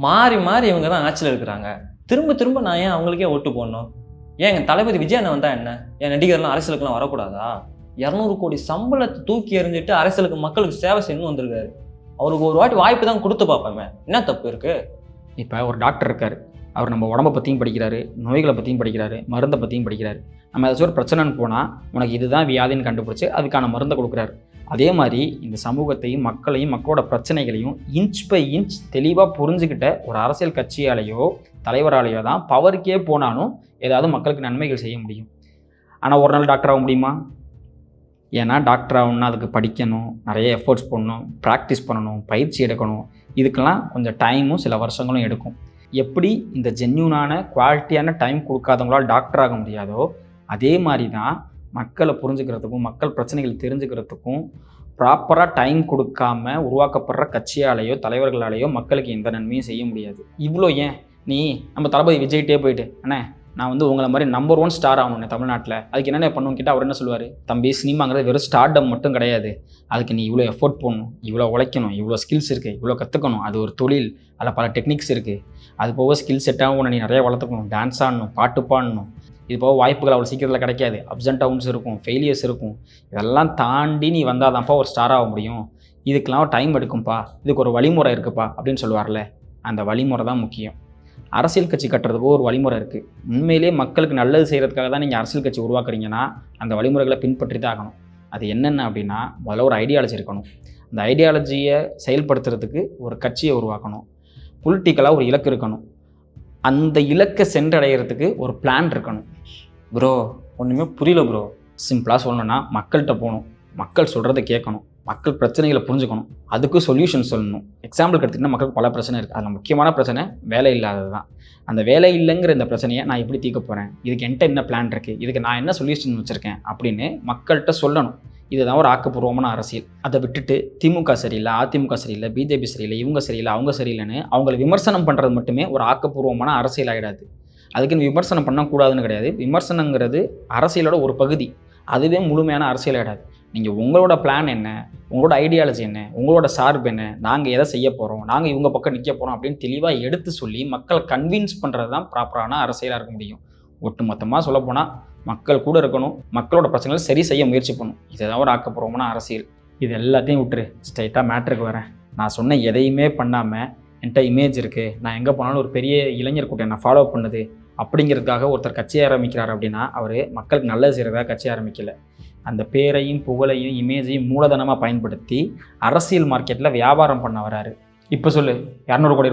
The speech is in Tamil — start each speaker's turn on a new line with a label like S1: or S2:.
S1: மாறி மாறி இவங்க தான் ஆட்சியில் இருக்கிறாங்க. திரும்ப திரும்ப நான் ஏன் அவங்களுக்கே ஓட்டு போடணும்? ஏன் எங்கள் தளபதி விஜய் அண்ணன் வந்தால் என்ன? என் நடிகர்லாம் அரசியலுக்குலாம் வரக்கூடாதா? 200 கோடி சம்பளத்தை தூக்கி எறிஞ்சிட்டு அரசியலுக்கு மக்களுக்கு சேவை செய்யணும்னு வந்திருக்காரு. அவருக்கு ஒரு வாட்டி வாய்ப்பு தான் கொடுத்து பார்ப்பேன். என்ன தப்பு இருக்குது?
S2: இப்போ ஒரு டாக்டர் இருக்கார், அவர் நம்ம உடம்பை பற்றியும் படிக்கிறாரு, நோய்களை பற்றியும் படிக்கிறாரு, மருந்தை பற்றியும் படிக்கிறாரு. நம்ம ஏதாச்சும் ஒரு பிரச்சனைன்னு போனால் உனக்கு இதுதான் வியாதின்னு கண்டுபிடிச்சி அதுக்கான மருந்தை கொடுக்குறாரு. அதே மாதிரி இந்த சமூகத்தையும் மக்களையும் மக்களோட பிரச்சனைகளையும் இன்ச் பை இன்ச் தெளிவாக புரிஞ்சுக்கிட்ட ஒரு அரசியல் கட்சியாலேயோ தலைவராலேயோ தான் பவருக்கே போனாலும் ஏதாவது மக்களுக்கு நன்மைகள் செய்ய முடியும். ஆனால் ஒரு நாள் டாக்டர் ஆக முடியுமா? ஏன்னா டாக்டர் ஆகணும்னா அதுக்கு படிக்கணும், நிறைய எஃபர்ட்ஸ் போடணும், ப்ராக்டிஸ் பண்ணணும், பயிற்சி எடுக்கணும். இதுக்கெல்லாம் கொஞ்சம் டைமும் சில வருஷங்களும் எடுக்கும். எப்படி இந்த ஜென்யூனான குவாலிட்டியான டைம் கொடுக்காதவங்களால் டாக்டர் ஆக முடியாதோ அதே மாதிரி தான் மக்களை புரிஞ்சுக்கிறதுக்கும் மக்கள் பிரச்சனைகள் தெரிஞ்சுக்கிறதுக்கும் ப்ராப்பராக டைம் கொடுக்காம உருவாக்கப்படுற கட்சியாலேயோ தலைவர்களாலேயோ மக்களுக்கு எந்த நன்மையும் செய்ய முடியாது. இவ்வளோ ஏன் நீ நம்ம தளபதி விஜய்கிட்டே போயிட்டு அண்ணே நான் உங்களை மாதிரி நம்பர் 1 ஸ்டார் ஆகணும் தமிழ்நாட்டில், அதுக்கு என்னென்ன பண்ணணும்னு கேட்டால் அவர் என்ன சொல்லுவார்? தம்பி சினிமாங்கிறது வெறும் ஸ்டார்டம் மட்டும் கிடையாது, அதுக்கு நீ இவ்வளோ எஃபோர்ட் போடணும், இவ்வளோ உழைக்கணும், இவ்வளோ ஸ்கில்ஸ் இருக்குது, இவ்வளோ கற்றுக்கணும், அது ஒரு தொழில், அதில் பல டெக்னிக்ஸ் இருக்குது, அது போக ஸ்கில் செட்டாகவும் உன்னை நீ நிறைய வளர்த்துக்கணும், டான்ஸ் ஆடணும், பாட்டு பாடணும், இது போக வாய்ப்புகள் அவ்வளோ சீக்கிரத்தில் கிடைக்காது, அப்ஸ் அண்ட் டவுன்ஸ் இருக்கும், ஃபெயிலியர்ஸ் இருக்கும், இதெல்லாம் தாண்டி நீ வந்தால் தான்ப்பா ஒரு ஸ்டார் ஆக முடியும், இதுக்கெல்லாம் டைம் எடுக்கும்ப்பா, இதுக்கு ஒரு வழிமுறை இருக்குப்பா அப்படின்னு சொல்லுவார்ல, அந்த வழிமுறை தான் முக்கியம். அரசியல் கட்சி கட்டுறதுக்கு ஒரு வழிமுறை இருக்குது. உண்மையிலே மக்களுக்கு நல்லது செய்கிறதுக்காக தான் நீங்கள் அரசியல் கட்சி உருவாக்குறீங்கன்னா அந்த வழிமுறைகளை பின்பற்றி தான் ஆகணும். அது என்னென்ன அப்படின்னா, முதல்ல ஒரு ஐடியாலஜி இருக்கணும். அந்த ஐடியாலஜியை செயல்படுத்துறதுக்கு ஒரு கட்சியை உருவாக்கணும். பொலிட்டிக்கலாக ஒரு இலக்கு இருக்கணும். அந்த இலக்கை சென்றடைகிறதுக்கு ஒரு பிளான் இருக்கணும்.
S1: ப்ரோ ஒன்றுமே புரியல ப்ரோ.
S2: சிம்பிளாக சொல்லணும்னா மக்கள்கிட்ட போகணும், மக்கள் சொல்கிறத கேட்கணும், மக்கள் பிரச்சனைகளை புரிஞ்சுக்கணும், அதுக்கு சொல்யூஷன் சொல்லணும். எக்ஸாம்பிளுக்கு எடுத்துக்கிட்டால் மக்களுக்கு பல பிரச்சனை இருக்குது. அதில் முக்கியமான பிரச்சனை வேலை இல்லாதது தான். அந்த வேலை இல்லைங்கிற இந்த பிரச்சனையை நான் எப்படி தீர்க்க போகிறேன், இதுக்கு என்கிட்ட என்ன பிளான் இருக்குது, இதுக்கு நான் என்ன சொல்யூஷன் வச்சுருக்கேன் அப்படின்னு மக்கள்கிட்ட சொல்லணும். இதுதான் ஒரு ஆக்கப்பூர்வமான அரசியல். அதை விட்டுட்டு திமுக சரியில்லை, அதிமுக சரியில்லை, பிஜேபி சரியில்லை, இவங்க சரியில்லை, அவங்க சரியில்லைன்னு அவங்களை விமர்சனம் பண்ணுறது மட்டுமே ஒரு ஆக்கப்பூர்வமான அரசியல் ஆகிடாது. அதுக்குன்னு விமர்சனம் பண்ணக்கூடாதுன்னு கிடையாது. விமர்சனங்கிறது அரசியலோட ஒரு பகுதி, அதுவே முழுமையான அரசியல் ஆகிடாது. நீங்கள் உங்களோட பிளான் என்ன, உங்களோட ஐடியாலஜி என்ன, உங்களோட சார்பு என்ன, நாங்கள் எதை செய்ய போகிறோம், நாங்கள் இவங்க பக்கம் நிற்க போகிறோம் அப்படின்னு தெளிவாக எடுத்து சொல்லி மக்களை கன்வின்ஸ் பண்ணுறது தான் ப்ராப்பரான அரசியலாக இருக்க முடியும். ஒட்டு மொத்தமாக சொல்லப்போனால் மக்கள் கூட இருக்கணும், மக்களோட பிரச்சனைகளை சரி செய்ய முயற்சி பண்ணணும். இதுதான் ஒரு ஆக்கப்பூர்வமான அரசியல். இது எல்லாத்தையும் விட்டுரு, ஸ்ட்ரைட்டாக மேட்ருக்கு வரேன். நான் சொன்ன எதையுமே பண்ணாமல் என்கிட்ட இமேஜ் இருக்குது, நான் எங்கே போனாலும் ஒரு பெரிய இளைஞர் கூட்டம் என்னை ஃபாலோ பண்ணுது அப்படிங்கிறதுக்காக ஒருத்தர் கட்சி ஆரம்பிக்கிறார் அப்படின்னா அவர் மக்களுக்கு நல்லது செய்கிறதாக கட்சி ஆரம்பிக்கலை. அந்த பேரையும் புகழையும் இமேஜையும் மூலதனமாக பயன்படுத்தி அரசியல் மார்க்கெட்டில் வியாபாரம் பண்ண வராரு. இப்போ சொல்லு, 200 கோடி ரூபாய்